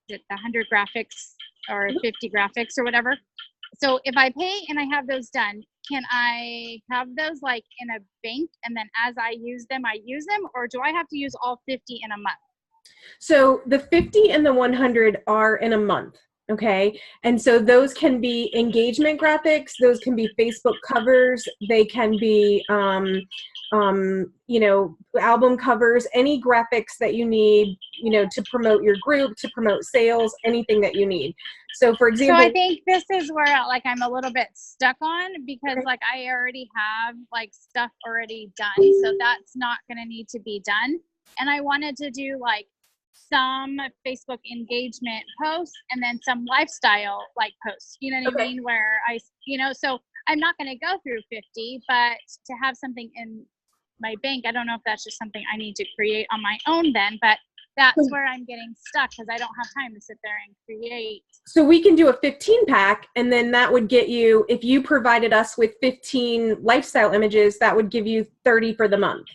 it, the 100 graphics or 50 graphics or whatever. So if I pay and I have those done, can I have those like in a bank and then as I use them, or do I have to use all 50 in a month? So the 50 and the 100 are in a month. Okay. And so those can be engagement graphics. Those can be Facebook covers. They can be, you know, album covers, any graphics that you need, you know, to promote your group, to promote sales, anything that you need. So for example, so I think this is where like I'm a little bit stuck on because okay. like I already have like stuff already done. So that's not going to need to be done. And I wanted to do like some Facebook engagement posts and then some lifestyle like posts, you know what I mean? Where I, you know, so I'm not going to go through 50, but to have something in my bank, I don't know if that's just something I need to create on my own then, but that's where I'm getting stuck because I don't have time to sit there and create. So we can do a 15 pack and then that would get you, if you provided us with 15 lifestyle images, that would give you 30 for the month.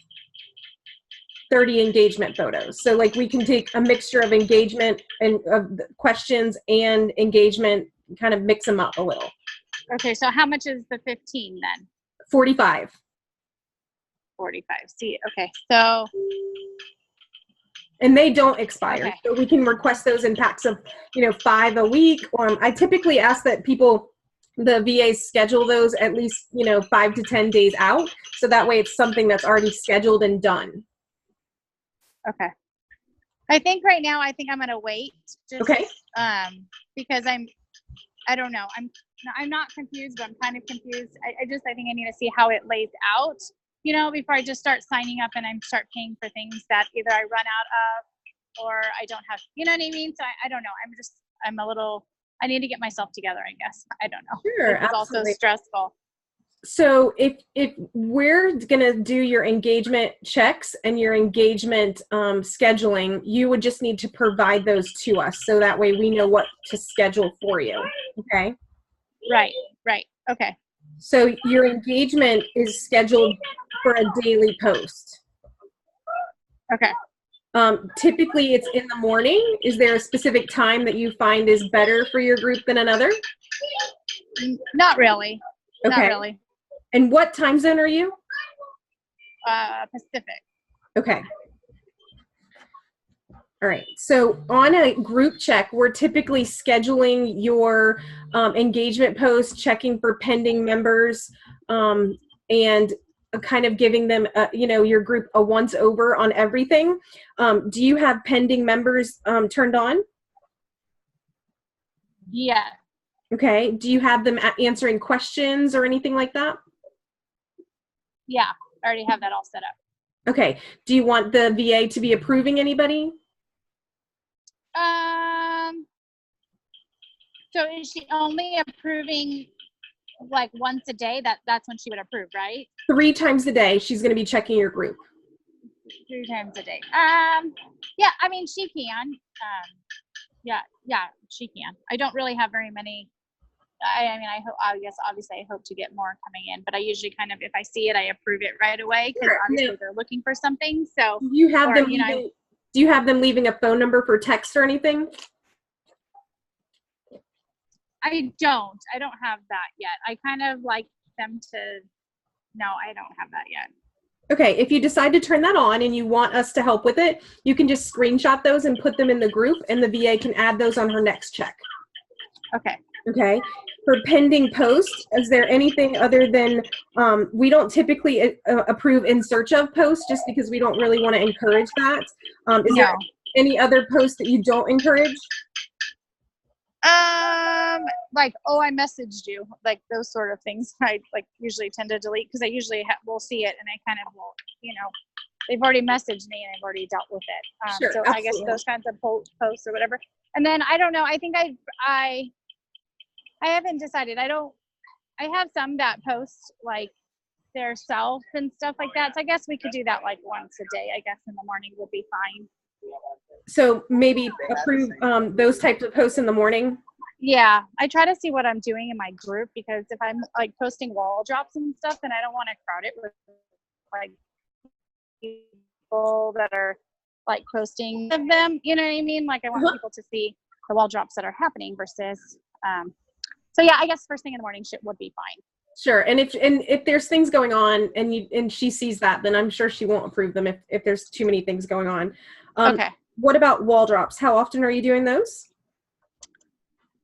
30 engagement photos. So like we can take a mixture of engagement and of questions and engagement, kind of mix them up a little. Okay, so how much is the 15 then? 45. 45. See, okay, so. And they don't expire. Okay. So we can request those in packs of, you know, 5 a week. I typically ask that people, the VAs schedule those at least, you know, 5 to 10 days out. So that way it's something that's already scheduled and done. Okay. I think right now, I think I'm going to wait. Just, okay. Because I don't know. I'm not confused, but I'm kind of confused. I think I need to see how it lays out, you know, before I just start signing up and I start paying for things that either I run out of or I don't have, you know what I mean? So I don't know. I need to get myself together, I guess. I don't know. Sure, it's also stressful. So if we're going to do your engagement checks and your engagement scheduling, you would just need to provide those to us. So that way we know what to schedule for you. Okay. Right. Okay. So your engagement is scheduled for a daily post. Okay. Typically it's in the morning. Is there a specific time that you find is better for your group than another? Not really. Okay. Not really. And what time zone are you? Pacific. Okay. All right. So on a group check, we're typically scheduling your engagement post, checking for pending members, and kind of giving them, you know, your group a once over on everything. Do you have pending members turned on? Yeah. Okay. Do you have them answering questions or anything like that? Yeah, I already have that all set up. Okay. Do you want the VA to be approving anybody? So is she only approving like once a day? That's when she would approve, right? 3 times a day, she's going to be checking your group. 3 times a day. Yeah, I mean, she can. Yeah, she can. I don't really have very many. I mean, I hope, I guess, obviously, I hope to get more coming in, but I usually kind of, if I see it, I approve it right away because obviously they're looking for something. So do you have them? Do you have them leaving a phone number for text or anything? I don't have that yet. I kind of like them to. No, I don't have that yet. Okay, if you decide to turn that on and you want us to help with it, you can just screenshot those and put them in the group, and the VA can add those on her next check. Okay. Okay. For pending posts, is there anything other than, we don't typically approve in search of posts just because we don't really want to encourage that. Is there any other posts that you don't encourage? Like, oh, I messaged you, like those sort of things. I like usually tend to delete because I usually will see it and I kind of will, you know, they've already messaged me and I've already dealt with it. Sure, so absolutely. I guess those kinds of posts or whatever. And then I don't know. I think I haven't decided. I have some that post like their self and stuff like that. So I guess we could do that like once a day. I guess in the morning would be fine. So maybe approve those types of posts in the morning. Yeah, I try to see what I'm doing in my group because if I'm like posting wall drops and stuff, then I don't want to crowd it with like people that are like posting of them. You know what I mean? Like I want people to see the wall drops that are happening versus, so yeah, I guess first thing in the morning would be fine. Sure. And if there's things going on and she sees that, then I'm sure she won't approve them if there's too many things going on. Okay. What about wall drops? How often are you doing those?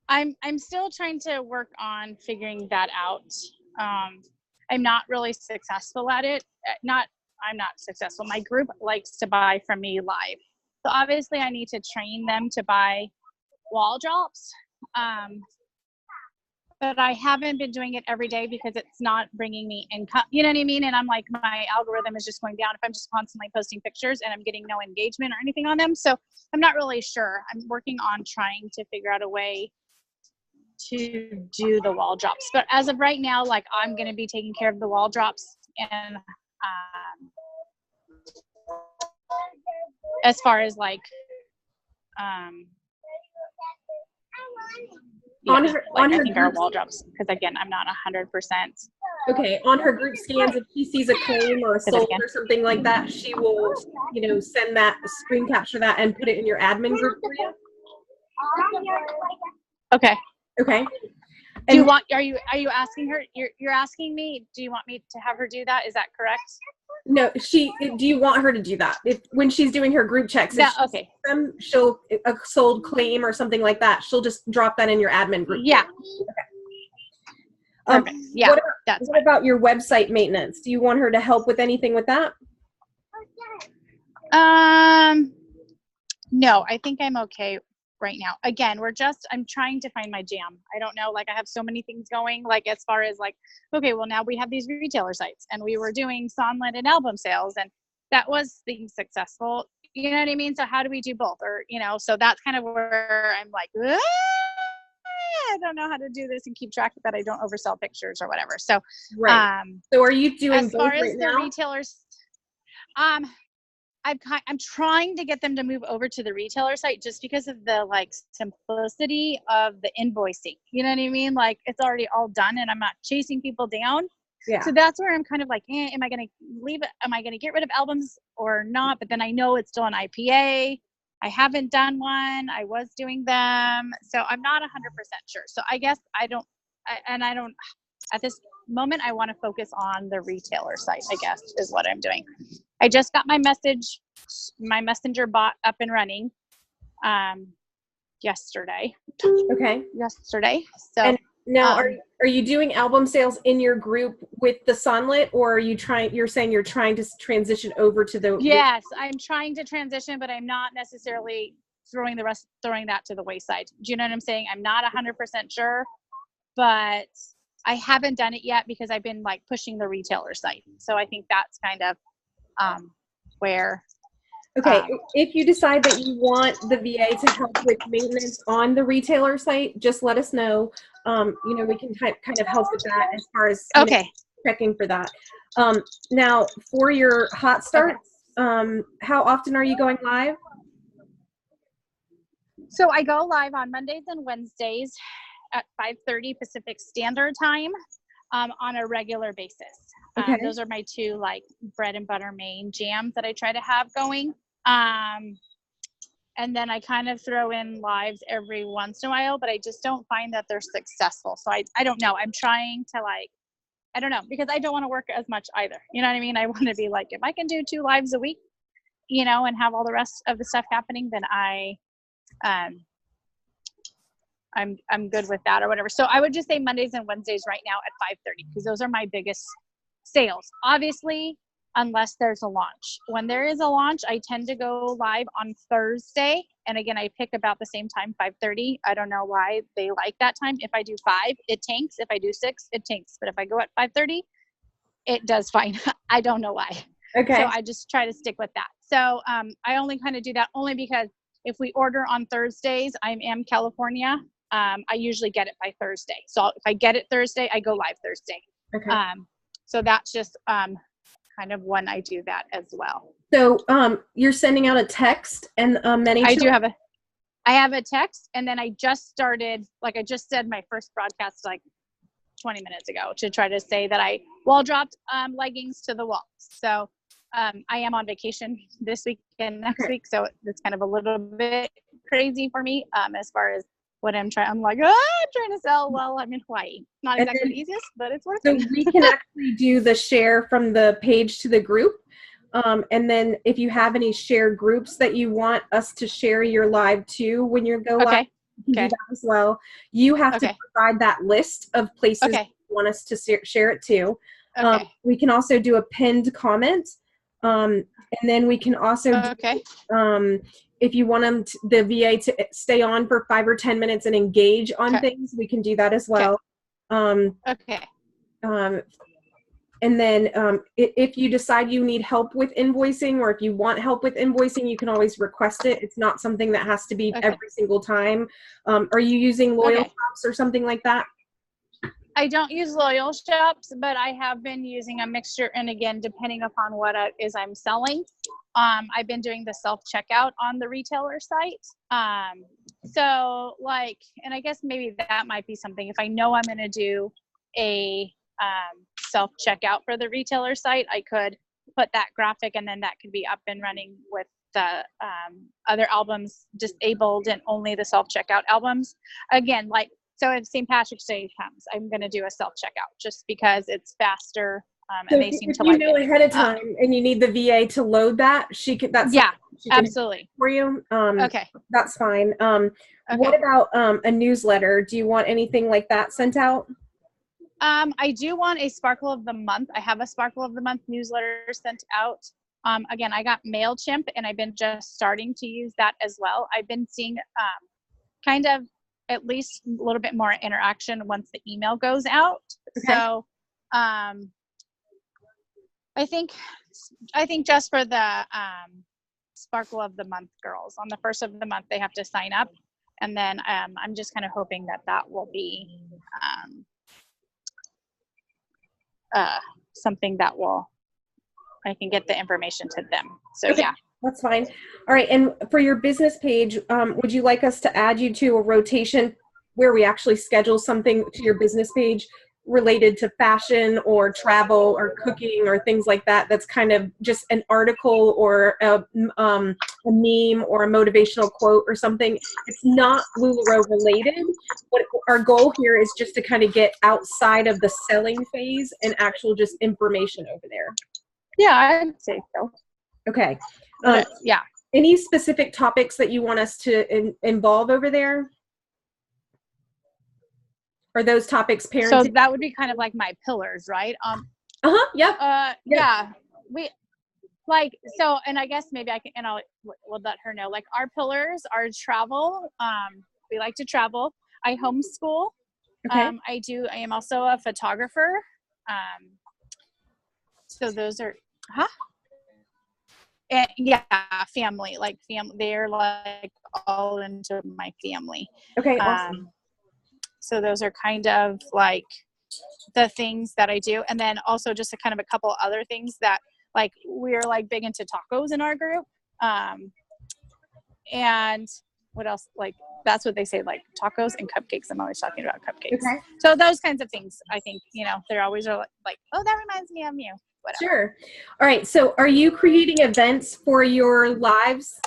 I'm still trying to work on figuring that out. I'm not really successful at it. I'm not successful. My group likes to buy from me live. So obviously I need to train them to buy wall drops. But I haven't been doing it every day because it's not bringing me income. You know what I mean? And I'm like, my algorithm is just going down if I'm just constantly posting pictures and I'm getting no engagement or anything on them. So I'm not really sure. I'm working on trying to figure out a way to do the wall drops. But as of right now, like I'm going to be taking care of the wall drops. And as far as like, on yeah, her, like on I her think our group, wall drops, because again, I'm not 100%. okay, on her group scans, if she sees a claim or a Say that sold again. or something like that, she will, send that, screen capture that and put it in your admin group for you. Okay. Okay. Do you And want, are you asking her, you're asking me, do you want me to have her do that? Is that correct? no, do you want her to do that? When she's doing her group checks, if she Okay. sees them, she'll, a sold claim or something like that, she'll just drop that in your admin group. Yeah. Okay. Perfect. Yeah, what about your website maintenance? Do you want her to help with anything with that? No, I think I'm okay right now. Again, I'm trying to find my jam. I don't know, like I have so many things going, like as far as like, okay, well now we have these retailer sites and we were doing Sonlet and album sales and that was being successful. You know what I mean? So how do we do both? Or, so that's kind of where I'm like, I don't know how to do this and keep track that I don't oversell pictures or whatever. So, right. So are you doing as both far as right the now? retailers, I'm trying to get them to move over to the retailer site just because of the like simplicity of the invoicing. You know what I mean? Like it's already all done and I'm not chasing people down. Yeah. So that's where I'm kind of like, am I going to leave it? Am I going to get rid of albums or not? But then I know it's still an IPA. I haven't done one. I was doing them. So I'm not 100% sure. So I guess at this moment, I want to focus on the retailer site, I guess, is what I'm doing. I just got my messenger bot up and running yesterday. Okay. So and now are you doing album sales in your group with the Sonlet, or are you're saying you're trying to transition over to the Yes, I'm trying to transition, but I'm not necessarily throwing that to the wayside. Do you know what I'm saying? I'm not 100% sure, but I haven't done it yet because I've been like pushing the retailer site. So I think that's kind of where. Okay, if you decide that you want the VA to help with maintenance on the retailer site, just let us know. We can kind of help with that as far as checking for that. Now, for your hot starts, how often are you going live? So I go live on Mondays and Wednesdays at 5:30 Pacific Standard Time on a regular basis. Okay. Those are my two like bread and butter main jams that I try to have going. And then I kind of throw in lives every once in a while, but I just don't find that they're successful. So I don't know. I'm trying to I don't know, because I don't want to work as much either. You know what I mean? I want to be like, if I can do 2 lives a week, and have all the rest of the stuff happening, then I'm good with that or whatever. So I would just say Mondays and Wednesdays right now at 5:30 because those are my biggest sales. Obviously, unless there's a launch. When there is a launch, I tend to go live on Thursday. And again, I pick about the same time, 5:30. I don't know why they like that time. If I do 5, it tanks. If I do 6, it tanks. But if I go at 5:30, it does fine. I don't know why. Okay. So I just try to stick with that. So I only kind of do that only because if we order on Thursdays, I am California. I usually get it by Thursday. So if I get it Thursday, I go live Thursday. Okay. So that's just kind of when I do that as well. So you're sending out a text and many. I have a text, and then I just started, like I just said my first broadcast like 20 minutes ago to try to say that I wall dropped leggings to the walls. So I am on vacation this week and next week, so it's kind of a little bit crazy for me as far as what I'm trying. I'm like, I'm trying to sell while I'm in Hawaii. Not exactly the easiest, but it's worth it. So we can actually do the share from the page to the group. And then if you have any shared groups that you want us to share your live to when you go live, you can do that as well. You have to provide that list of places you want us to share it to. We can also do a pinned comment. And then we can also do, if you want them the VA to stay on for 5 or 10 minutes and engage on things, we can do that as well. And then if you decide you need help with invoicing, or if you want help with invoicing, you can always request it. It's not something that has to be every single time. Are you using Loyal Shops or something like that? I don't use Loyal Shops, but I have been using a mixture. And again, depending upon what it is I'm selling, I've been doing the self-checkout on the retailer site. So like, and I guess maybe that might be something, if I know I'm going to do a self-checkout for the retailer site, I could put that graphic, and then that could be up and running with the other albums disabled and only the self-checkout albums. Again, like, so if St. Patrick's Day comes, I'm going to do a self-checkout just because it's faster. And they seem to like it. If you know ahead of time and you need the VA to load that, she can, that's she can absolutely for you. That's fine. What about a newsletter? Do you want anything like that sent out? I do want a Sparkle of the Month. I have a Sparkle of the Month newsletter sent out. Again, I got MailChimp, and I've been just starting to use that as well. I've been seeing kind of at least a little bit more interaction once the email goes out. So I think just for the Sparkle of the Month girls, on the first of the month, they have to sign up. And then I'm just kind of hoping that that will be something that I can get the information to them. So yeah. That's fine. All right. And for your business page, would you like us to add you to a rotation where we actually schedule something to your business page related to fashion or travel or cooking or things like that? That's kind of just an article or a meme or a motivational quote or something. It's not LuLaRoe related. But our goal here is just to kind of get outside of the selling phase and actual just information over there. Yeah, I'd say so. Okay. Yeah. Any specific topics that you want us to involve over there? Are those topics parenting? So that would be kind of like my pillars, right? Yep. Yeah. We like, so, and I guess maybe I can, and we'll let her know, like our pillars are travel. We like to travel. I homeschool. I am also a photographer. So those are, and yeah, family, like family, they're like all into my family. Okay, awesome. So those are kind of like the things that I do. And then also just a couple other things that, like, we're like big into tacos in our group. And what else? Like, that's what they say, like tacos and cupcakes. I'm always talking about cupcakes. Okay. So those kinds of things, I think, they're always like, oh, that reminds me of you. Whatever. Sure. All right. So are you creating events for your lives?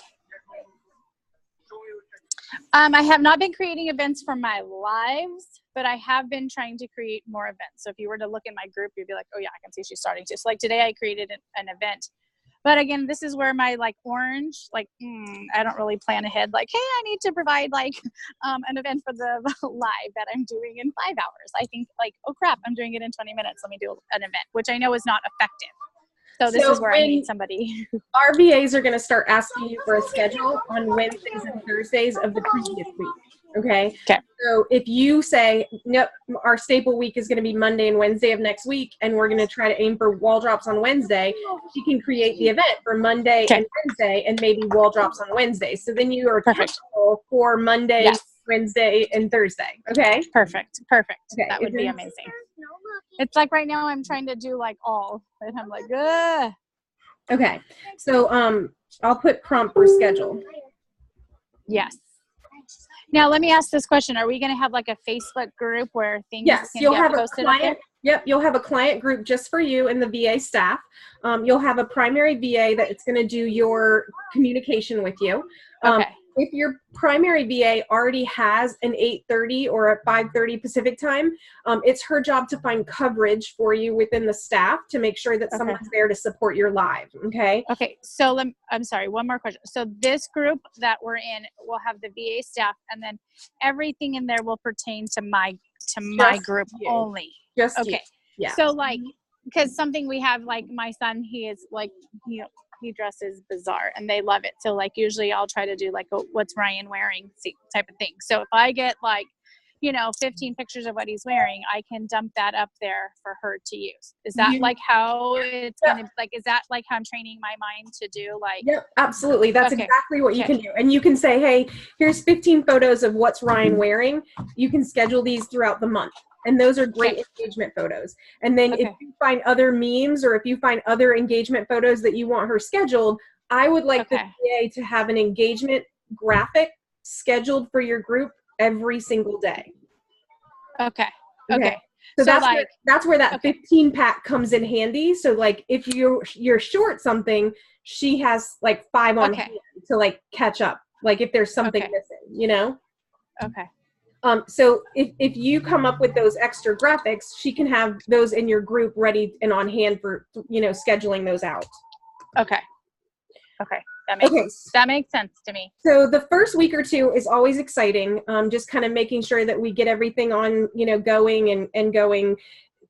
I have not been creating events for my lives, but I have been trying to create more events. So if you were to look in my group, you'd be like, oh yeah, I can see she's starting to. So like today I created an event. But again, this is where my like orange, like, I don't really plan ahead. Like, hey, I need to provide like an event for the live that I'm doing in 5 hours. I think like, oh crap, I'm doing it in 20 minutes. Let me do an event, which I know is not effective. So this is where I need somebody. Our VAs are going to start asking you for a schedule on Wednesdays and Thursdays of the previous week. Okay. So if you say, nope, our staple week is going to be Monday and Wednesday of next week, and we're going to try to aim for wall drops on Wednesday, she can create the event for Monday and Wednesday and maybe wall drops on Wednesday. So then you are comfortable for Monday, Wednesday, and Thursday. Okay. Perfect. Okay. That would be amazing. It's like right now I'm trying to do like all, and I'm like, ugh. Okay. So I'll put prompt for schedule. Yes. Now let me ask this question. Are we going to have like a Facebook group where things can you'll get have posted a client. Yep, you'll have a client group just for you and the VA staff. You'll have a primary VA that it's going to do your communication with you. if your primary VA already has an 8:30 or a 5:30 Pacific time, it's her job to find coverage for you within the staff to make sure that someone's there to support your live. Okay. Okay. So I'm sorry, one more question. So this group that we're in will have the VA staff, and then everything in there will pertain to my group only. Just okay. You. Yeah. So like, because something we have, like my son, he is like, he dresses bizarre and they love it. So like usually I'll try to do like a what's Ryan wearing type of thing. So if I get like, 15 pictures of what he's wearing, I can dump that up there for her to use. Is that like how it's going to, like, is that like how I'm training my mind to do like? Yep, absolutely. That's exactly what you can do. And you can say, hey, here's 15 photos of what's Ryan wearing. You can schedule these throughout the month. And those are great engagement photos. And then if you find other memes or if you find other engagement photos that you want her scheduled, I would like the VA to have an engagement graphic scheduled for your group every single day. Okay. So that's where that 15 pack comes in handy. So like if you're short something, she has like 5 on hand to like catch up. Like if there's something missing, Okay. So if you come up with those extra graphics, she can have those in your group ready and on hand for, scheduling those out. Okay. That makes sense to me. So the first week or two is always exciting. Just kind of making sure that we get everything on, going and going.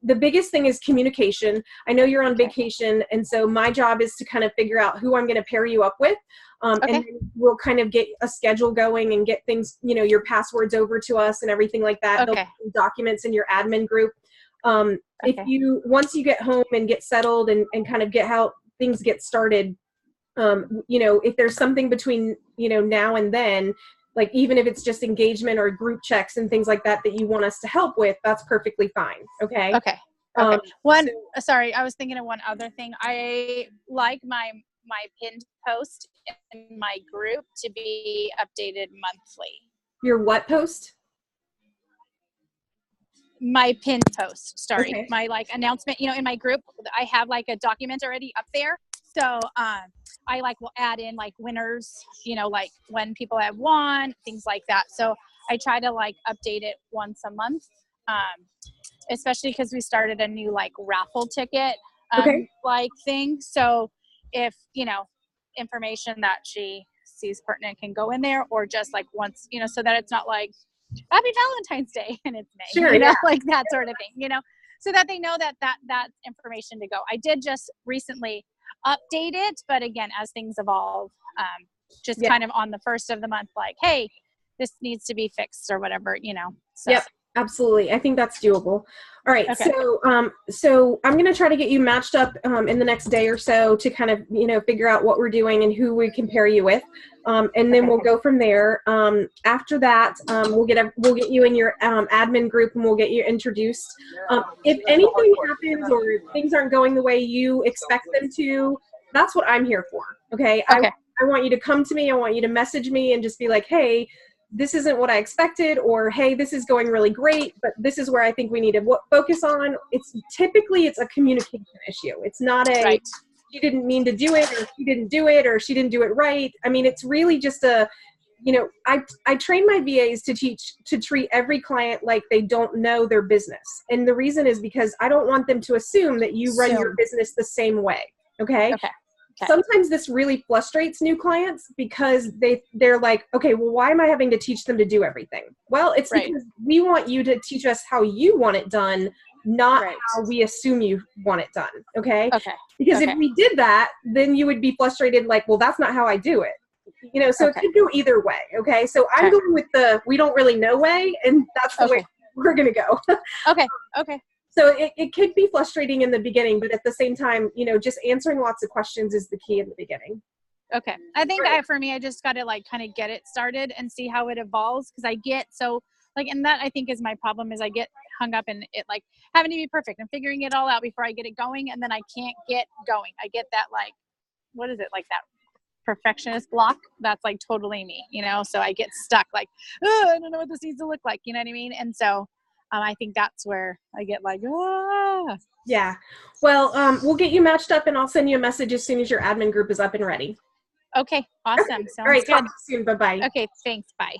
The biggest thing is communication. I know you're on vacation, and so my job is to kind of figure out who I'm going to pair you up with. And then we'll kind of get a schedule going and get things, your passwords over to us and everything like that. There'll be documents in your admin group. Once you get home and get settled and kind of get how things get started, if there's something between, now and then, like even if it's just engagement or group checks and things like that you want us to help with, that's perfectly fine. Okay. Sorry, I was thinking of one other thing. I like my pinned post in my group to be updated monthly. Your what post? My pinned post. Sorry. My like announcement, in my group, I have like a document already up there. So I like will add in like winners, like when people have won, things like that. So I try to like update it once a month, especially because we started a new like raffle ticket like thing. So if, information that she sees pertinent can go in there, or just like once, so that it's not like Happy Valentine's Day and it's May, like that sort of thing, so that they know that that's information to go. I did just recently update it, but again, as things evolve, just kind of on the first of the month, like, hey, this needs to be fixed or whatever, so. Yep, absolutely. I think that's doable. All right. So I'm going to try to get you matched up in the next day or so to kind of, figure out what we're doing and who we can pair you with. And then we'll go from there. After that, we'll get you in your admin group and we'll get you introduced. If anything happens or things aren't going the way you expect them to, that's what I'm here for. Okay. I want you to come to me. I want you to message me and just be like, hey, this isn't what I expected, or hey, this is going really great, but this is where I think we need to focus on. It's typically a communication issue. It's not she didn't mean to do it, or she didn't do it, or she didn't do it right. I mean, it's really just I train my VAs to treat every client like they don't know their business. And the reason is because I don't want them to assume that you run your business the same way. Okay. Sometimes this really frustrates new clients because they're like, okay, well, why am I having to teach them to do everything? Well, it's because we want you to teach us how you want it done, not how we assume you want it done. Okay. Because if we did that, then you would be frustrated, like, well, that's not how I do it. So it could go either way. Okay. So I'm going with we don't really know way, and that's the way we're going to go. So it could be frustrating in the beginning, but at the same time, just answering lots of questions is the key in the beginning. Okay. I think for me, I just got to like kind of get it started and see how it evolves. Cause I get and that I think is my problem, is I get hung up in it, like having to be perfect and figuring it all out before I get it going. And then I can't get going. I get that like, what is it? Like that perfectionist block. That's like totally me, so I get stuck like, oh, I don't know what this needs to look like. You know what I mean? And so I think that's where I get like, Yeah. Well, we'll get you matched up and I'll send you a message as soon as your admin group is up and ready. Okay, awesome. All Sounds right, talk good. to you soon. Bye-bye. Okay, thanks. Bye.